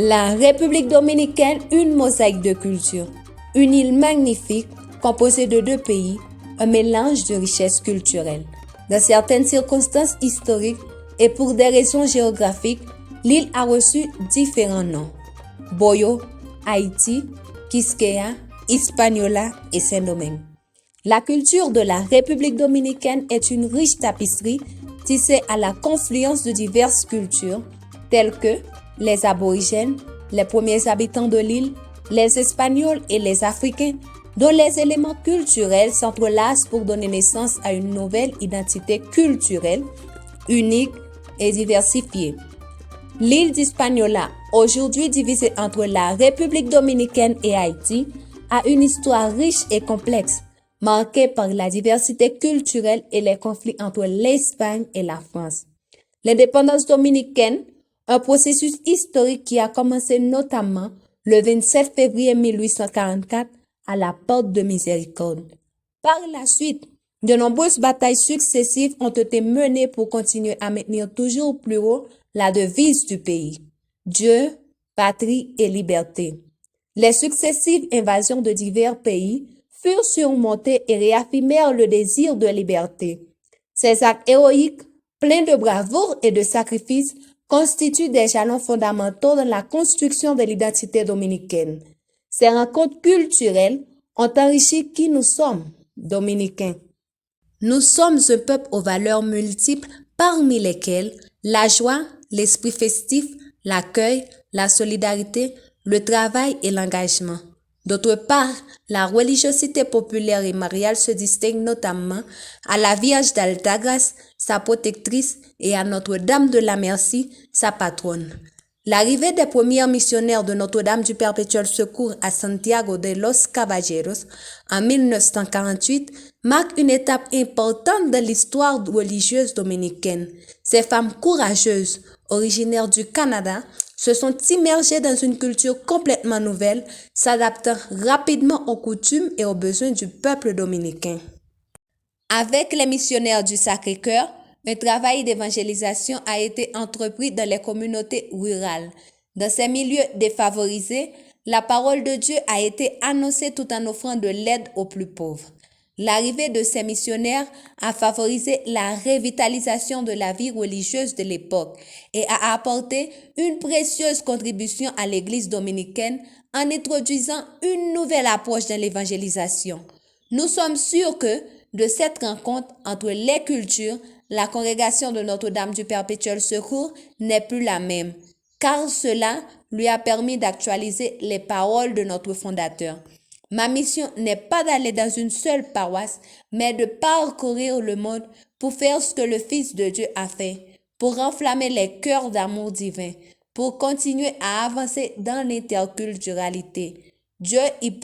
La République dominicaine, une mosaïque de cultures. Une île magnifique, composée de deux pays, un mélange de richesses culturelles. Dans certaines circonstances historiques et pour des raisons géographiques, l'île a reçu différents noms. Boyo, Haïti, Quisqueya, Hispaniola et Saint-Domingue. La culture de la République dominicaine est une riche tapisserie tissée à la confluence de diverses cultures, telles que les aborigènes, les premiers habitants de l'île, les Espagnols et les Africains, dont les éléments culturels s'entrelacent pour donner naissance à une nouvelle identité culturelle, unique et diversifiée. L'île d'Hispaniola, aujourd'hui divisée entre la République dominicaine et Haïti, a une histoire riche et complexe, marquée par la diversité culturelle et les conflits entre l'Espagne et la France. L'indépendance dominicaine, un processus historique qui a commencé notamment le 27 février 1844 à la Porte de Miséricorde. Par la suite, de nombreuses batailles successives ont été menées pour continuer à maintenir toujours plus haut la devise du pays: Dieu, patrie et liberté. Les successives invasions de divers pays furent surmontées et réaffirmèrent le désir de liberté. Ces actes héroïques, pleins de bravoure et de sacrifices, constituent des jalons fondamentaux dans la construction de l'identité dominicaine. Ces rencontres culturelles ont enrichi qui nous sommes, dominicains. Nous sommes un peuple aux valeurs multiples, parmi lesquelles la joie, l'esprit festif, l'accueil, la solidarité, le travail et l'engagement. D'autre part, la religiosité populaire et mariale se distingue notamment à la Vierge d'Altagrace, sa protectrice, et à Notre-Dame de la Merci, sa patronne. L'arrivée des premiers missionnaires de Notre-Dame du Perpétuel Secours à Santiago de los Caballeros en 1948 marque une étape importante dans l'histoire religieuse dominicaine. Ces femmes courageuses, originaires du Canada, se sont immergées dans une culture complètement nouvelle, s'adaptant rapidement aux coutumes et aux besoins du peuple dominicain. Avec les missionnaires du Sacré-Cœur, un travail d'évangélisation a été entrepris dans les communautés rurales. Dans ces milieux défavorisés, la parole de Dieu a été annoncée tout en offrant de l'aide aux plus pauvres. L'arrivée de ces missionnaires a favorisé la revitalisation de la vie religieuse de l'époque et a apporté une précieuse contribution à l'Église dominicaine en introduisant une nouvelle approche dans l'évangélisation. Nous sommes sûrs que, de cette rencontre entre les cultures, la congrégation de Notre-Dame du Perpétuel Secours n'est plus la même, car cela lui a permis d'actualiser les paroles de notre fondateur. Ma mission n'est pas d'aller dans une seule paroisse, mais de parcourir le monde pour faire ce que le Fils de Dieu a fait, pour enflammer les cœurs d'amour divin, pour continuer à avancer dans l'interculturalité. Dieu y